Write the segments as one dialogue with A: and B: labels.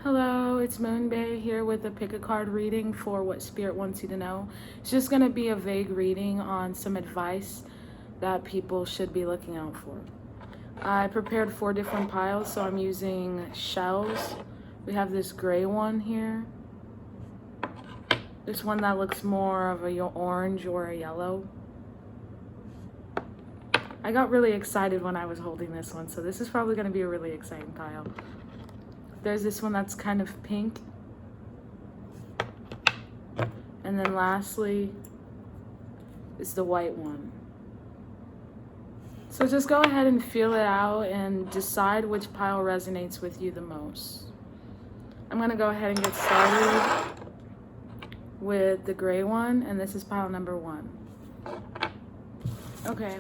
A: Hello, it's Moonbay here with a pick a card reading for what Spirit wants you to know. It's just going to be a vague reading on some advice that people should be looking out for. I prepared 4 different piles, so I'm using shells. We have this gray one here. This one that looks more of a orange or a yellow. I got really excited when I was holding this one, so this is probably going to be a really exciting pile. There's this one that's kind of pink. And then lastly is the white one. So just go ahead and feel it out and decide which pile resonates with you the most. I'm going to go ahead and get started with the gray one, and this is pile number 1. Okay.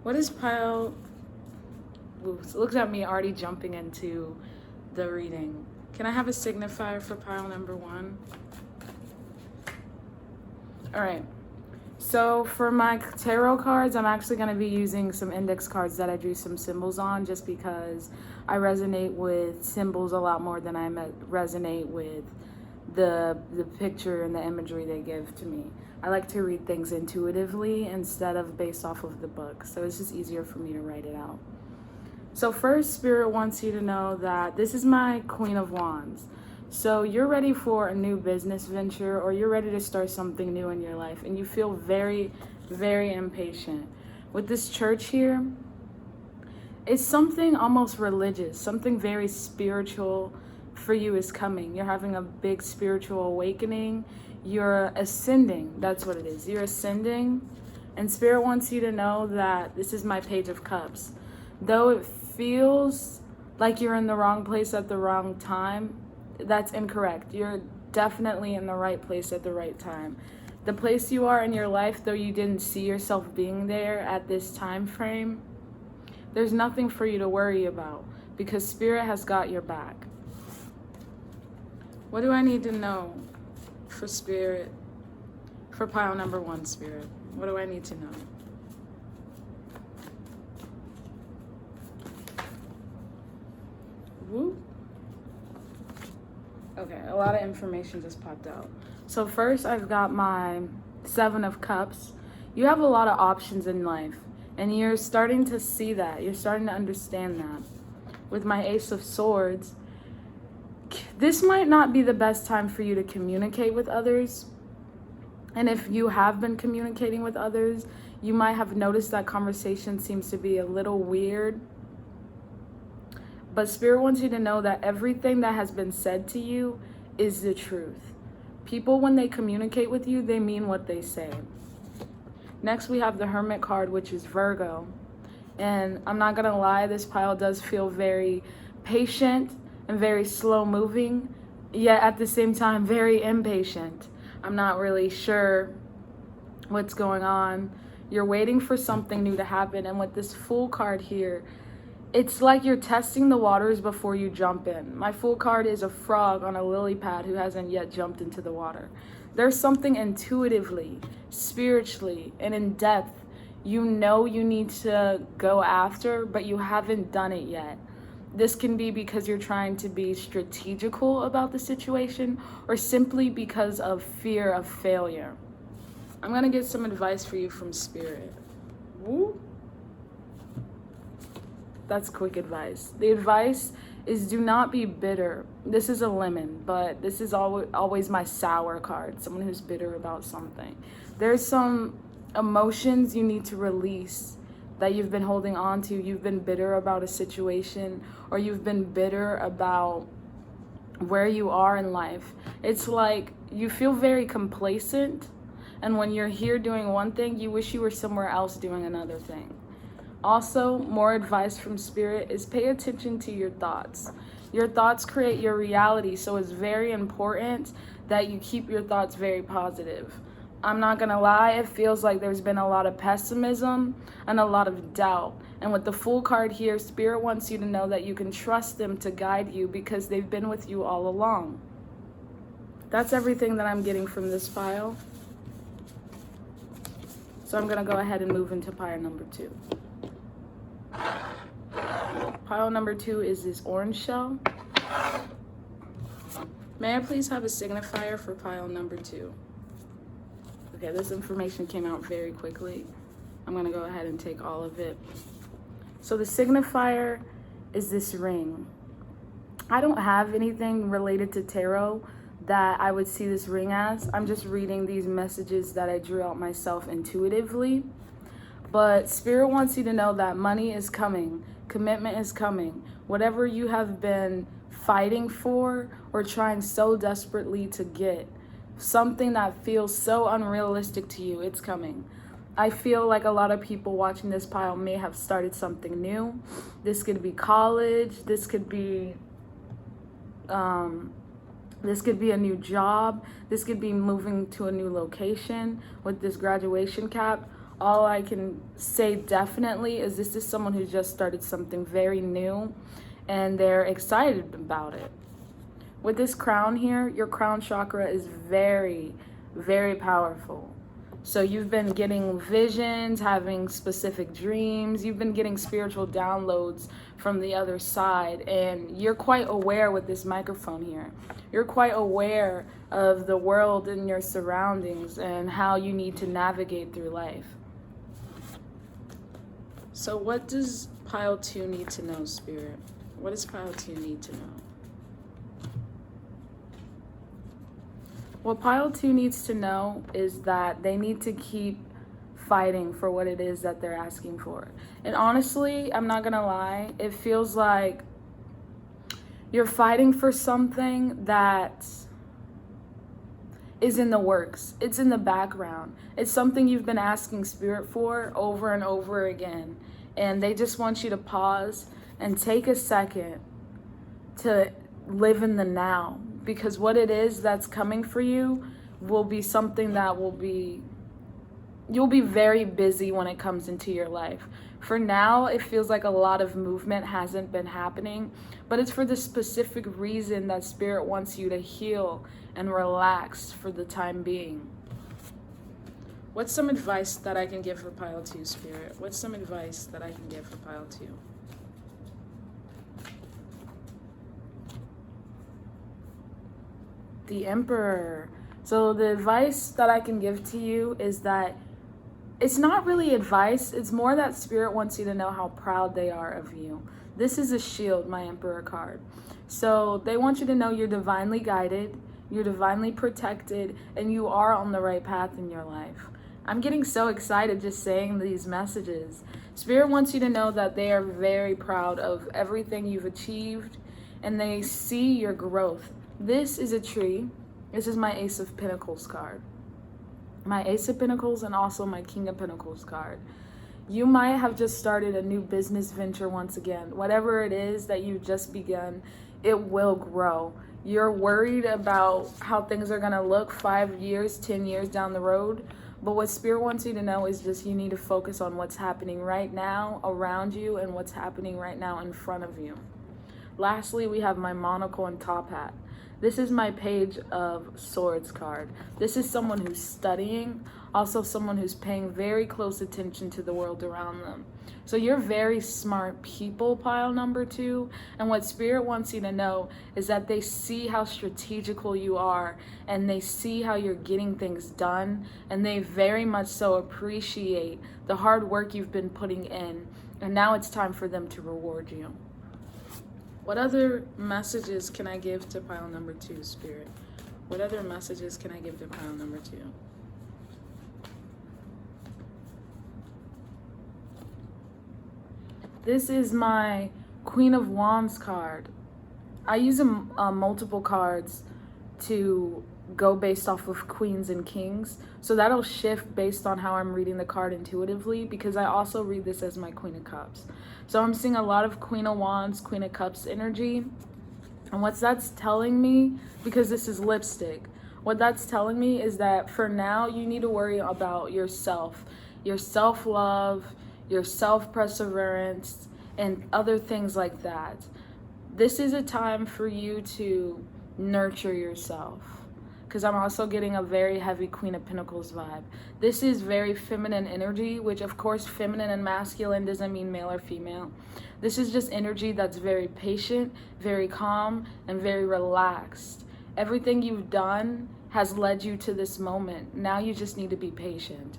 A: What is pile... Ooh, look at me already jumping into the reading. Can I have a signifier for pile number 1? All right. So for my tarot cards, I'm actually going to be using some index cards that I drew some symbols on, just because I resonate with symbols a lot more than I resonate with the picture and the imagery they give to me. I like to read things intuitively instead of based off of the book, so it's just easier for me to write it out. So first, Spirit wants you to know that this is my Queen of Wands. So you're ready for a new business venture, or you're ready to start something new in your life, and you feel very, very impatient. With this church here, it's something almost religious, something very spiritual for you is coming. You're having a big spiritual awakening. You're ascending. That's what it is. You're ascending, and Spirit wants you to know that this is my Page of Cups. Though it feels like you're in the wrong place at the wrong time, that's incorrect. You're definitely in the right place at the right time. The place you are in your life, though you didn't see yourself being there at this time frame, there's nothing for you to worry about because Spirit has got your back. What do I need to know for Spirit, for pile number 1, Spirit? What do I need to know? Woo. Okay, a lot of information just popped out. So first, I've got my 7 of Cups. You have a lot of options in life, and you're starting to see that. You're starting to understand that. With my Ace of Swords, this might not be the best time for you to communicate with others. And if you have been communicating with others, you might have noticed that conversation seems to be a little weird. But Spirit wants you to know that everything that has been said to you is the truth. People, when they communicate with you, they mean what they say. Next, we have the Hermit card, which is Virgo. And I'm not going to lie, this pile does feel very patient and very slow moving, yet at the same time, very impatient. I'm not really sure what's going on. You're waiting for something new to happen. And with this Fool card here, it's like you're testing the waters before you jump in. My Fool card is a frog on a lily pad who hasn't yet jumped into the water. There's something intuitively, spiritually, and in depth you know you need to go after, but you haven't done it yet. This can be because you're trying to be strategical about the situation, or simply because of fear of failure. I'm going to get some advice for you from Spirit. Woo. That's quick advice. The advice is do not be bitter. This is a lemon, but this is always my sour card, someone who's bitter about something. There's some emotions you need to release that you've been holding on to. You've been bitter about a situation, or you've been bitter about where you are in life. It's like you feel very complacent, and when you're here doing one thing, you wish you were somewhere else doing another thing. Also, more advice from Spirit is pay attention to your thoughts. Your thoughts create your reality, so it's very important that you keep your thoughts very positive. I'm not gonna lie, it feels like there's been a lot of pessimism and a lot of doubt. And with the Fool card here, Spirit wants you to know that you can trust them to guide you because they've been with you all along. That's everything that I'm getting from this pile. So I'm gonna go ahead and move into pile number 2. Pile number 2 is this orange shell. May I please have a signifier for pile number 2? Okay, this information came out very quickly. I'm gonna go ahead and take all of it. So the signifier is this ring. I don't have anything related to tarot that I would see this ring as. I'm just reading these messages that I drew out myself intuitively. But Spirit wants you to know that money is coming, commitment is coming. Whatever you have been fighting for or trying so desperately to get, something that feels so unrealistic to you, it's coming. I feel like a lot of people watching this pile may have started something new. This could be college, this could be a new job, this could be moving to a new location with this graduation cap. All I can say definitely is this is someone who just started something very new and they're excited about it. With this crown here, your crown chakra is very, very powerful. So you've been getting visions, having specific dreams, you've been getting spiritual downloads from the other side, and you're quite aware with this microphone here. You're quite aware of the world and your surroundings and how you need to navigate through life. So what does pile 2 need to know, Spirit? What does pile 2 need to know? What pile 2 needs to know is that they need to keep fighting for what it is that they're asking for. And honestly, I'm not gonna lie, it feels like you're fighting for something that is in the works. It's in the background. It's something you've been asking Spirit for over and over again. And they just want you to pause and take a second to live in the now. Because what it is that's coming for you will be something that you'll be very busy when it comes into your life. For now, it feels like a lot of movement hasn't been happening, but it's for the specific reason that Spirit wants you to heal and relax for the time being. What's some advice that I can give for pile 2, Spirit? What's some advice that I can give for pile 2? The Emperor. So the advice that I can give to you is that it's not really advice. It's more that Spirit wants you to know how proud they are of you. This is a shield, my Emperor card. So they want you to know you're divinely guided, you're divinely protected, and you are on the right path in your life. I'm getting so excited just saying these messages. Spirit wants you to know that they are very proud of everything you've achieved, and they see your growth. This is a tree. This is my Ace of Pentacles card. My Ace of Pentacles and also my King of Pentacles card. You might have just started a new business venture once again. Whatever it is that you've just begun, it will grow. You're worried about how things are going to look 5 years, 10 years down the road. But what Spirit wants you to know is just you need to focus on what's happening right now around you and what's happening right now in front of you. Lastly, we have my monocle and top hat. This is my Page of Swords card. This is someone who's studying, also someone who's paying very close attention to the world around them. So you're very smart people, pile number 2. And what Spirit wants you to know is that they see how strategical you are and they see how you're getting things done. And they very much so appreciate the hard work you've been putting in. And now it's time for them to reward you. What other messages can I give to pile number 2, Spirit? What other messages can I give to pile number 2? This is my Queen of Wands card. I use multiple cards to go based off of queens and kings. So that'll shift based on how I'm reading the card intuitively, because I also read this as my Queen of Cups. So I'm seeing a lot of Queen of Wands, Queen of Cups energy. And what that's telling me, because this is lipstick, what that's telling me is that for now you need to worry about yourself, your self-love, your self-perseverance, and other things like that. This is a time for you to nurture yourself, because I'm also getting a very heavy Queen of Pentacles vibe. This is very feminine energy, which of course feminine and masculine doesn't mean male or female. This is just energy that's very patient, very calm, and very relaxed. Everything you've done has led you to this moment. Now you just need to be patient.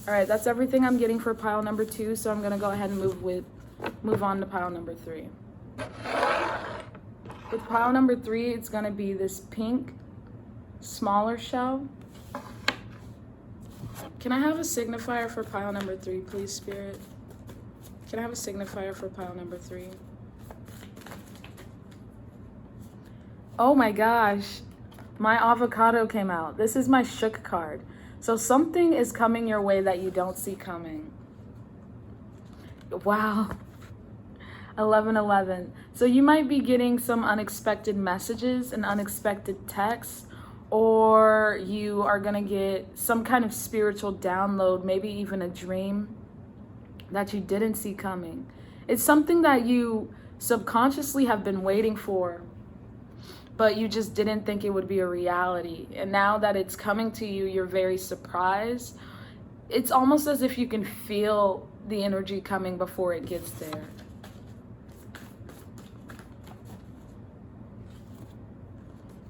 A: All right, that's everything I'm getting for pile number 2. So I'm going to go ahead and move on to pile number 3. With pile number 3, it's going to be this pink, smaller shell. Can I have a signifier for pile number 3, please, Spirit? Can I have a signifier for pile number 3? Oh my gosh, my avocado came out. This is my shook card. So something is coming your way that you don't see coming. Wow. 1111. So you might be getting some unexpected messages and unexpected texts, or you are going to get some kind of spiritual download, maybe even a dream that you didn't see coming. It's something that you subconsciously have been waiting for, but you just didn't think it would be a reality. And now that it's coming to you, you're very surprised. It's almost as if you can feel the energy coming before it gets there.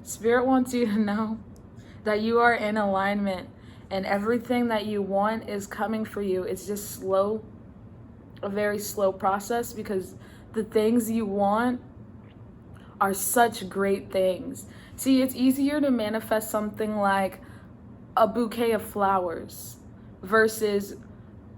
A: Spirit wants you to know that you are in alignment and everything that you want is coming for you. It's just slow, a very slow process, because the things you want are such great things. See, it's easier to manifest something like a bouquet of flowers versus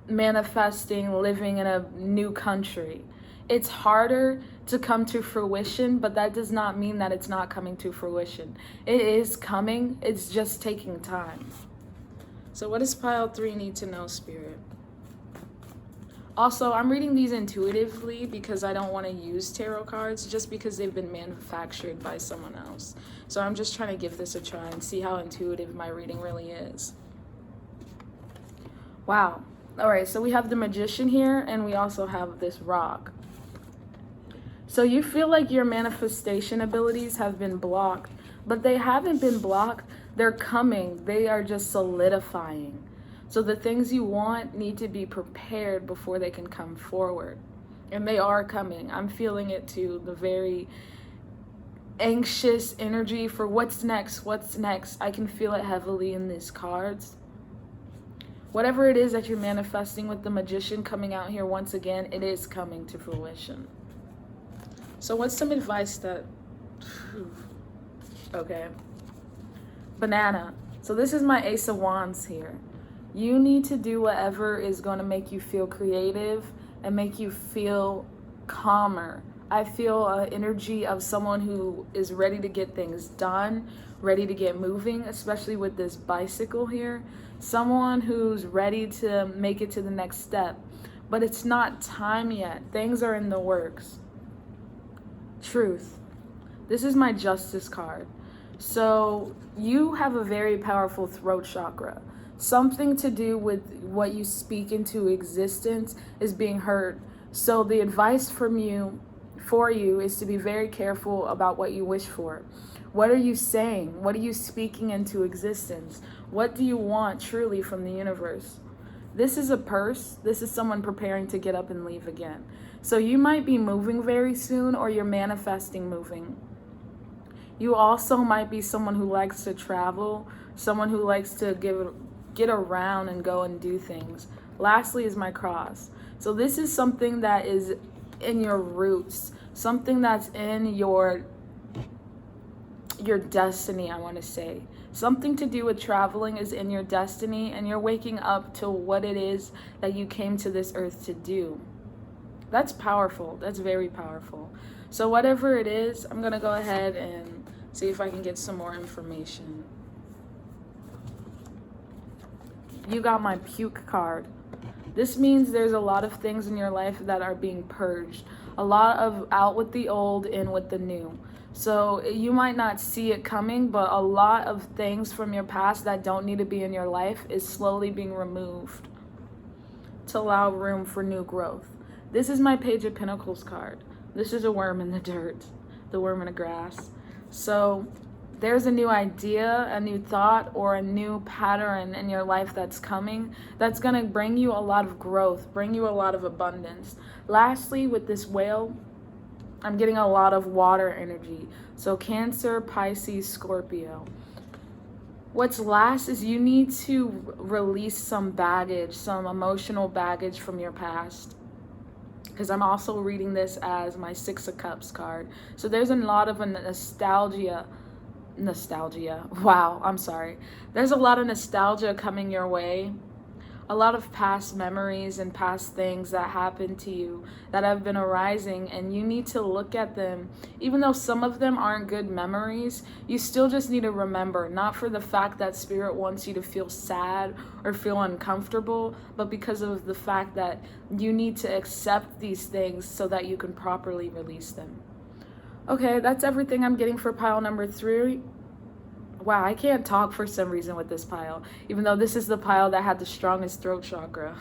A: manifesting living in a new country. It's harder to come to fruition, but that does not mean that it's not coming to fruition. It is coming, it's just taking time. So what does pile 3 need to know, Spirit? Also, I'm reading these intuitively because I don't want to use tarot cards, just because they've been manufactured by someone else. So I'm just trying to give this a try and see how intuitive my reading really is. Wow. All right, so we have the Magician here, and we also have this rock. So you feel like your manifestation abilities have been blocked, but they haven't been blocked. They're coming. They are just solidifying. So the things you want need to be prepared before they can come forward. And they are coming. I'm feeling it too. The very anxious energy for what's next, what's next. I can feel it heavily in these cards. Whatever it is that you're manifesting with the Magician coming out here once again, it is coming to fruition. So what's some advice that... Okay. Banana. So this is my Ace of Wands here. You need to do whatever is going to make you feel creative and make you feel calmer. I feel an energy of someone who is ready to get things done, ready to get moving, especially with this bicycle here. Someone who's ready to make it to the next step. But it's not time yet. Things are in the works. Truth. This is my Justice card. So you have a very powerful throat chakra. Something to do with what you speak into existence is being heard. So the advice for you is to be very careful about what you wish for. What are you saying? What are you speaking into existence? What do you want truly from the universe? This is a purse. This is someone preparing to get up and leave again. So you might be moving very soon, or you're manifesting moving. You also might be someone who likes to travel, someone who likes to get around and go and do things. Lastly is my cross. So this is something that is in your roots, something that's in your destiny, I want to say. Something to do with traveling is in your destiny, and you're waking up to what it is that you came to this earth to do. That's powerful. That's very powerful. So whatever it is, I'm going to go ahead and see if I can get some more information. You got my puke card. This means there's a lot of things in your life that are being purged. A lot of out with the old, in with the new. So you might not see it coming, but a lot of things from your past that don't need to be in your life is slowly being removed to allow room for new growth. This is my Page of Pentacles card. This is a worm in the dirt, the worm in the grass. So there's a new idea, a new thought, or a new pattern in your life that's coming that's going to bring you a lot of growth, bring you a lot of abundance. Lastly, with this whale, I'm getting a lot of water energy. So Cancer, Pisces, Scorpio. What's last is you need to release some baggage, some emotional baggage from your past. Because I'm also reading this as my Six of Cups card. So there's a lot of a nostalgia. Wow, I'm sorry. There's a lot of nostalgia coming your way. A lot of past memories and past things that happened to you that have been arising, and you need to look at them. Even though some of them aren't good memories, you still just need to remember, not for the fact that Spirit wants you to feel sad or feel uncomfortable, but because of the fact that you need to accept these things so that you can properly release them. Okay, that's everything I'm getting for pile number 3. Wow, I can't talk for some reason with this pile, even though this is the pile that had the strongest throat chakra.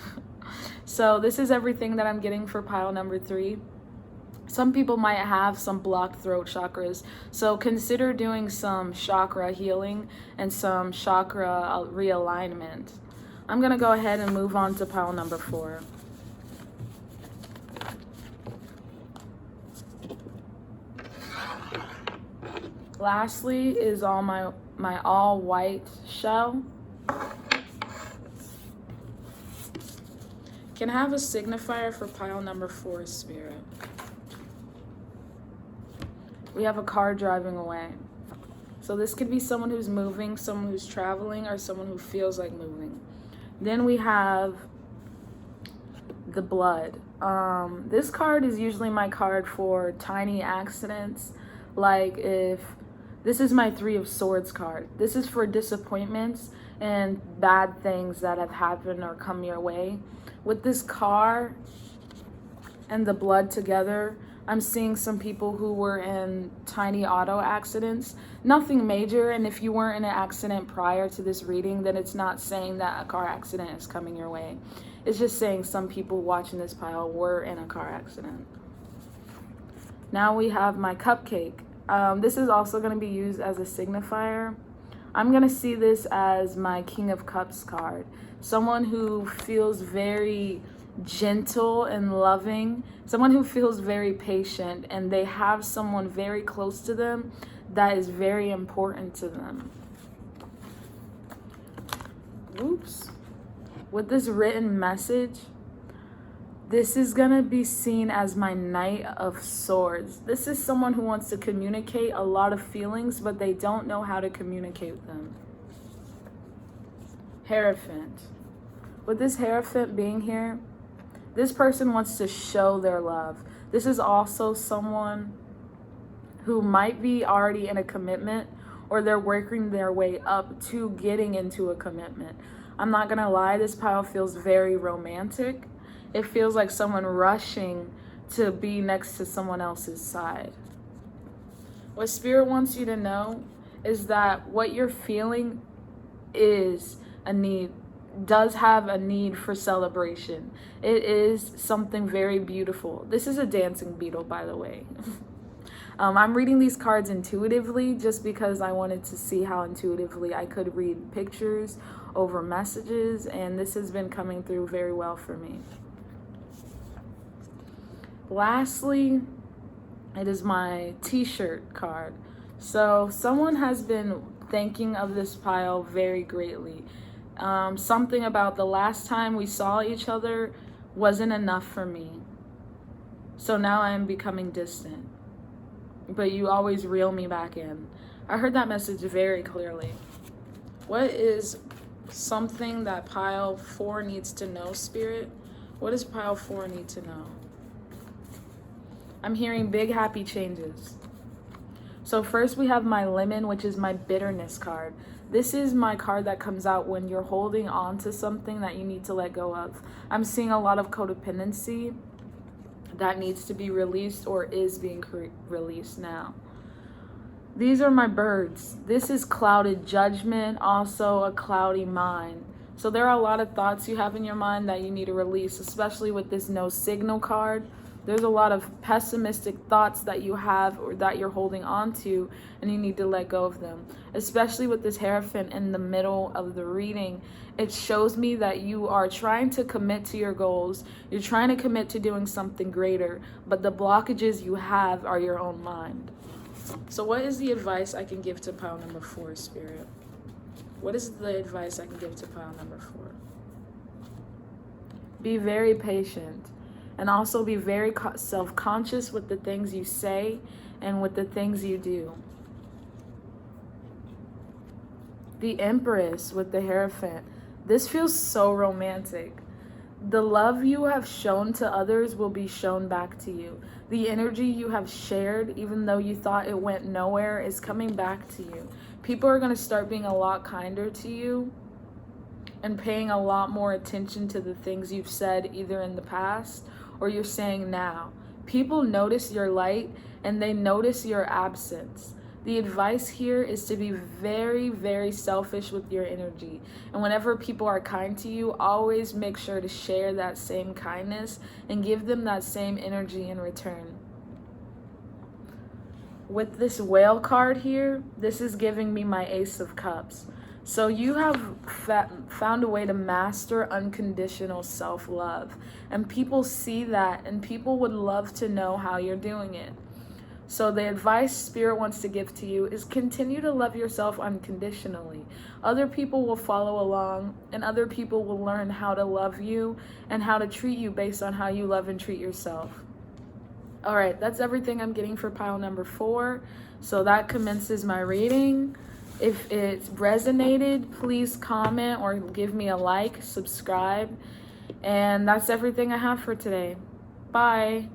A: So this is everything that I'm getting for pile number 3. Some people might have some blocked throat chakras, so consider doing some chakra healing and some chakra realignment. I'm going to go ahead and move on to pile number 4. Lastly is all my all white shell. Can I have a signifier for pile number 4, Spirit? We have a car driving away. So this could be someone who's moving, someone who's traveling, or someone who feels like moving. Then we have the blood. This card is usually my card for tiny accidents. Like if this is my 3 of Swords card. This is for disappointments and bad things that have happened or come your way. With this car and the blood together, I'm seeing some people who were in tiny auto accidents. Nothing major, and if you weren't in an accident prior to this reading, then it's not saying that a car accident is coming your way. It's just saying some people watching this pile were in a car accident. Now we have my cupcake. This is also going to be used as a signifier. I'm going to see this as my King of Cups card. Someone who feels very gentle and loving. Someone who feels very patient, and they have someone very close to them that is very important to them. Oops. With this written message, this is going to be seen as my Knight of Swords. This is someone who wants to communicate a lot of feelings, but they don't know how to communicate them. Hierophant. With this Hierophant being here, this person wants to show their love. This is also someone who might be already in a commitment, or they're working their way up to getting into a commitment. I'm not going to lie, this pile feels very romantic. It feels like someone rushing to be next to someone else's side. What Spirit wants you to know is that what you're feeling is a need, does have a need for celebration. It is something very beautiful. This is a dancing beetle, by the way. I'm reading these cards intuitively just because I wanted to see how intuitively I could read pictures over messages, and this has been coming through very well for me. Lastly, it is my t-shirt card. So someone has been thinking of this pile very greatly. Something about the last time we saw each other wasn't enough for me. So now I am becoming distant. But you always reel me back in. I heard that message very clearly. What is something that pile 4 needs to know, Spirit? What does pile 4 need to know? I'm hearing big happy changes. So first we have my Lemon, which is my bitterness card. This is my card that comes out when you're holding on to something that you need to let go of. I'm seeing a lot of codependency that needs to be released or is being released now. These are my birds. This is clouded judgment, also a cloudy mind. So there are a lot of thoughts you have in your mind that you need to release, especially with this no signal card. There's a lot of pessimistic thoughts that you have or that you're holding on to, and you need to let go of them. Especially with this Hierophant in the middle of the reading, it shows me that you are trying to commit to your goals. You're trying to commit to doing something greater, but the blockages you have are your own mind. So what is the advice I can give to pile number 4, Spirit? What is the advice I can give to pile number 4? Be very patient, and also be very self-conscious with the things you say and with the things you do. The Empress with the Hierophant. This feels so romantic. The love you have shown to others will be shown back to you. The energy you have shared, even though you thought it went nowhere, is coming back to you. People are going to start being a lot kinder to you and paying a lot more attention to the things you've said either in the past or you're saying now. People notice your light and they notice your absence. The advice here is to be very, very selfish with your energy. And whenever people are kind to you, always make sure to share that same kindness and give them that same energy in return. With this Whale card here, this is giving me my Ace of Cups. So you have found a way to master unconditional self-love. And people see that, and people would love to know how you're doing it. So the advice Spirit wants to give to you is continue to love yourself unconditionally. Other people will follow along, and other people will learn how to love you and how to treat you based on how you love and treat yourself. All right, that's everything I'm getting for pile number 4. So that commences my reading. If it resonated, please comment or give me a like, subscribe. And that's everything I have for today. Bye.